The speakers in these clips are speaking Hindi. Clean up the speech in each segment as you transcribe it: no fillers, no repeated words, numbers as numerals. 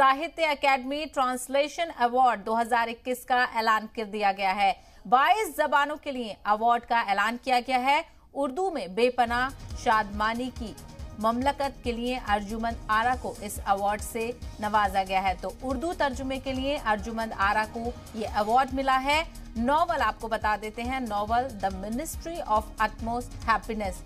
साहित्य अकेडमी ट्रांसलेशन अवार्ड 2021 का ऐलान कर दिया गया है। 22 जबानों के लिए अवार्ड का ऐलान किया गया है। उर्दू में बेपनाह शादमानी की ममलकत के लिए अर्जुमंद आरा को इस अवार्ड से नवाजा गया है। तो उर्दू तर्जुमे के लिए अर्जुमंद आरा को ये अवार्ड मिला है। नॉवल आपको बता देते हैं, novel the ministry of utmost happiness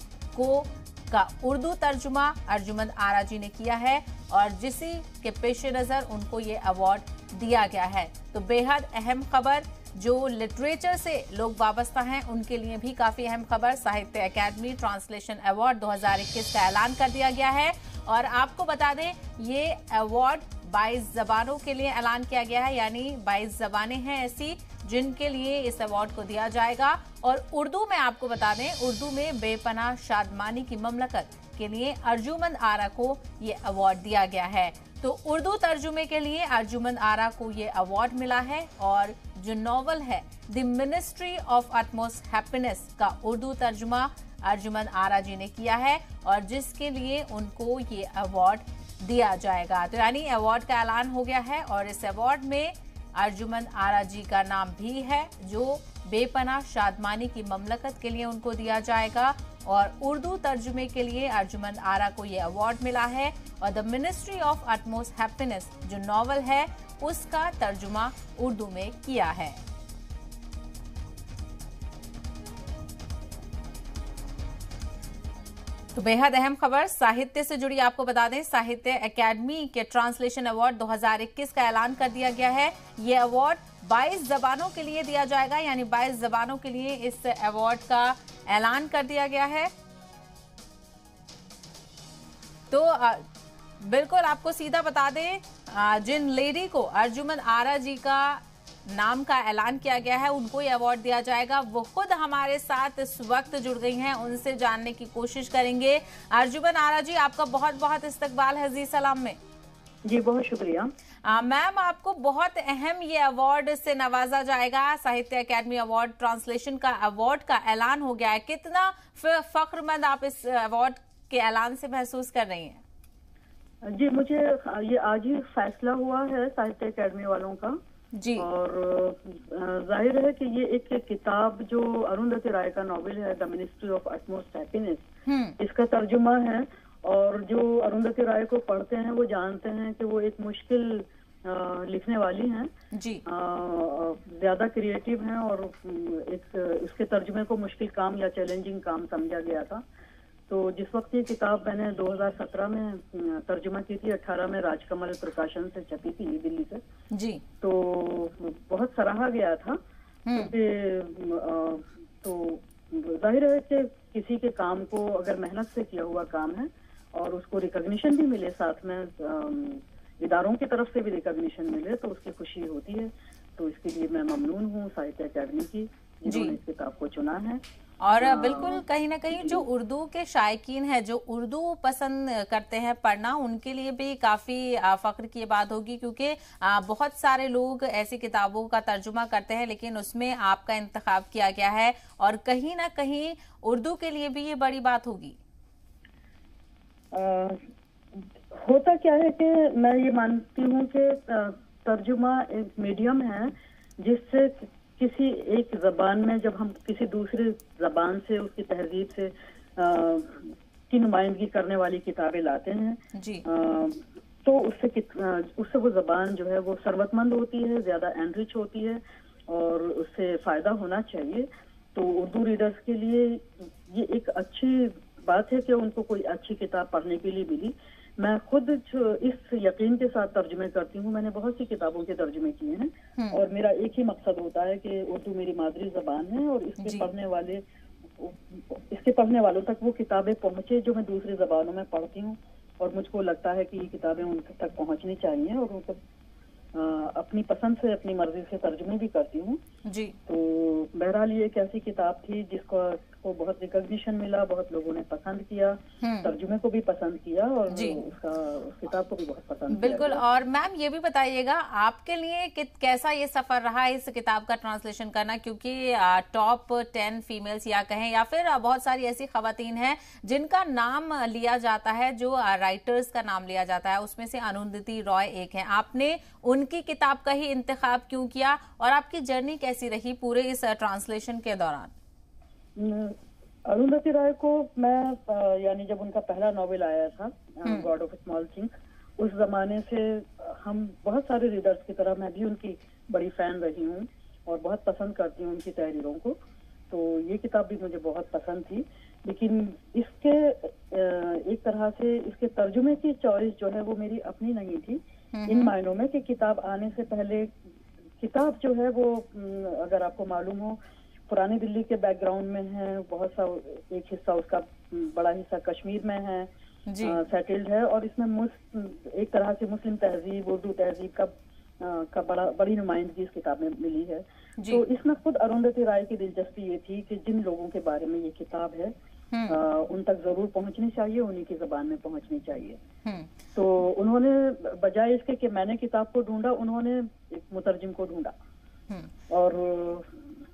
का उर्दू तर्जुमा अर्जुमंद आरा जी ने किया है और जिसी के पेश नजर उनको ये अवार्ड दिया गया है। तो बेहद अहम खबर, जो लिटरेचर से लोग वाबस्ता हैं उनके लिए भी काफी अहम खबर। साहित्य अकेडमी ट्रांसलेशन अवार्ड 2021 का ऐलान कर दिया गया है और आपको बता दें ये अवार्ड 22 जबानों के लिए ऐलान किया गया है, यानी 22 जबानें हैं ऐसी जिनके लिए इस अवार्ड को दिया जाएगा। और उर्दू में आपको बता दें, उर्दू में बेपनाह शादमानी की ममलकत के लिए अर्जुमंद आरा को ये अवार्ड दिया गया है। तो उर्दू तर्जुमे के लिए अर्जुमंद आरा को ये अवार्ड मिला है और जो नॉवल है the ministry of utmost happiness का उर्दू तर्जुमा अर्जुमंद आरा जी ने किया है और जिसके लिए उनको ये अवार्ड दिया जाएगा। तो यानी अवार्ड का ऐलान हो गया है और इस अवार्ड में अर्जुमंद आरा जी का नाम भी है, जो बेपनाह शादमानी की ममलकत के लिए उनको दिया जाएगा। और उर्दू तर्जुमे के लिए अर्जुमंद आरा को ये अवार्ड मिला है और the ministry of utmost happiness जो नॉवल है उसका तर्जुमा उर्दू में किया है। तो बेहद अहम खबर साहित्य से जुड़ी आपको बता दें, साहित्य अकेडमी के ट्रांसलेशन अवार्ड 2021 का ऐलान कर दिया गया है। ये अवार्ड 22 जबानों के लिए दिया जाएगा, यानी 22 जबानों के लिए इस अवार्ड का ऐलान कर दिया गया है। तो बिल्कुल आपको सीधा बता दें, जिन लेडी को अर्जुमंद आरा जी का नाम का ऐलान किया गया है उनको ये अवार्ड दिया जाएगा। वो खुद हमारे साथ इस वक्त जुड़ गई हैं, उनसे जानने की कोशिश करेंगे। अर्जुमंद आरा जी, आपका बहुत बहुत इस्तकबाल है जी सलाम में। जी बहुत शुक्रिया मैम, आपको बहुत अहम ये अवार्ड से नवाजा जाएगा। साहित्य अकेडमी अवार्ड ट्रांसलेशन का अवार्ड का ऐलान हो गया है। कितना फख्रमंद आप इस अवार्ड के ऐलान से महसूस कर रही हैं? जी, मुझे ये आज ही फैसला हुआ है साहित्य अकेडमी वालों का जी। और जाहिर है कि ये एक किताब जो अरुंधति राय का नॉवेल है the ministry of utmost happiness, इसका तर्जुमा है। और जो अरुंधति राय को पढ़ते हैं वो जानते हैं कि वो एक मुश्किल लिखने वाली हैं जी। ज्यादा क्रिएटिव हैं और एक इसके तर्जुमे को मुश्किल काम या चैलेंजिंग काम समझा गया था। तो जिस वक्त ये किताब मैंने 2017 में तर्जुमा की थी, 18 में राजकमल प्रकाशन से छपी थी दिल्ली से जी, तो बहुत सराहा गया था। तो जाहिर है कि किसी के काम को अगर मेहनत से किया हुआ काम है और उसको रिकॉग्निशन भी मिले, साथ में इदारों की तरफ से भी रिकॉग्निशन मिले, तो उसकी खुशी होती है। तो इसके लिए मैं ममनून हूँ साहित्य अकेडमी की जिन्होंने इस किताब को चुना है। और बिल्कुल कहीं ना कहीं जो उर्दू के शायकीन है, जो उर्दू पसंद करते हैं पढ़ना, उनके लिए भी काफी फख्र की बात होगी, क्योंकि बहुत सारे लोग ऐसी किताबों का तर्जुमा करते हैं लेकिन उसमें आपका इंतखाब किया गया है और कहीं ना कहीं उर्दू के लिए भी ये बड़ी बात होगी। होता क्या है कि मैं ये मानती हूँ कि तर्जुमा एक मीडियम है जिससे किसी एक जबान में जब हम किसी दूसरी जबान से उसकी तहजीब से की नुमाइंदगी करने वाली किताबें लाते हैं जी, तो उससे वो जबान जो है वो सरवतमंद होती है, ज्यादा एनरिच होती है और उससे फायदा होना चाहिए। तो उर्दू रीडर्स के लिए ये एक अच्छी बात है कि उनको कोई अच्छी किताब पढ़ने के लिए मिली। मैं खुद इस यकीन के साथ तर्जुमे करती हूँ, मैंने बहुत सी किताबों के तर्जुमे किए हैं और मेरा एक ही मकसद होता है कि उर्दू मेरी मादरी जबान है और इसके पढ़ने वालों तक वो किताबें पहुंचे जो मैं दूसरी जबानों में पढ़ती हूँ और मुझको लगता है कि ये किताबें उन तक पहुंचनी चाहिए और उनको अपनी पसंद से अपनी मर्जी से तर्जुमे भी करती हूँ जी। तो बहरहाल ये एक ऐसी किताब थी जिसका को बहुत रिकॉग्निशन मिला, बहुत लोगों ने पसंद किया, तर्जुमे को भी पसंद किया और उसका उस किताब को भी बहुत पसंद किया। बिल्कुल। और मैम ये भी बताइएगा आपके लिए कैसा ये सफर रहा इस किताब का ट्रांसलेशन करना, क्योंकि टॉप 10 फीमेल्स या कहें या फिर बहुत सारी ऐसी खवातीन हैं जिनका नाम लिया जाता है, जो राइटर्स का नाम लिया जाता है, उसमें से अरुंधति रॉय एक है। आपने उनकी किताब का ही इंतखाब क्यों किया और आपकी जर्नी कैसी रही पूरे इस ट्रांसलेशन के दौरान? अरुंधति रॉय को मैं यानी जब उनका पहला नॉवेल आया था गॉड ऑफ स्मॉल थिंग्स, उस जमाने से हम बहुत सारे रीडर्स की तरह मैं भी उनकी बड़ी फैन रही हूँ और बहुत पसंद करती हूँ उनकी तहरीरों को। तो ये किताब भी मुझे बहुत पसंद थी, लेकिन इसके एक तरह से इसके तर्जुमे की चॉइस जो है वो मेरी अपनी नहीं थी, इन मायनों में कि किताब आने से पहले किताब जो है वो अगर आपको मालूम हो पुरानी दिल्ली के बैकग्राउंड में है, बहुत सा एक हिस्सा उसका बड़ा हिस्सा कश्मीर में है, सेटल्ड है, और इसमें एक तरह से मुस्लिम तहजीब, उर्दू तहजीब का बड़ी नुमाइंदगी इस किताब में मिली है। तो इसमें खुद अरुंधति राय की दिलचस्पी ये थी कि जिन लोगों के बारे में ये किताब है उन तक जरूर पहुंचनी चाहिए, उन्हीं की जबान में पहुंचनी चाहिए। तो उन्होंने बजाय इसके कि मैंने किताब को ढूंढा, उन्होंने एक मुतरजिम को ढूंढा और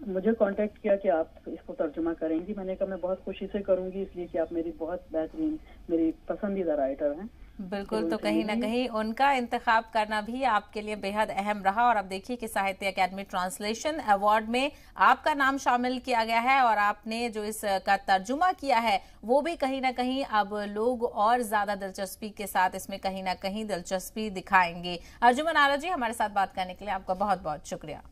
मुझे कांटेक्ट किया कि आप इसको तर्जुमा करेंगी। मैंने कहा मैं बहुत खुशी से करूंगी, इसलिए कि आप मेरी बहुत बेहतरीन, मेरी पसंदीदा राइटर हैं। बिल्कुल। तो कहीं ना कहीं उनका इंतखाब करना भी आपके लिए बेहद अहम रहा और अब देखिए कि साहित्य अकादमी ट्रांसलेशन अवार्ड में आपका नाम शामिल किया गया है और आपने जो इसका तर्जुमा किया है वो भी कहीं ना कहीं अब लोग और ज्यादा दिलचस्पी के साथ इसमें कहीं ना कहीं दिलचस्पी दिखाएंगे। अर्जुमन आरा जी, हमारे साथ बात करने के लिए आपका बहुत बहुत शुक्रिया।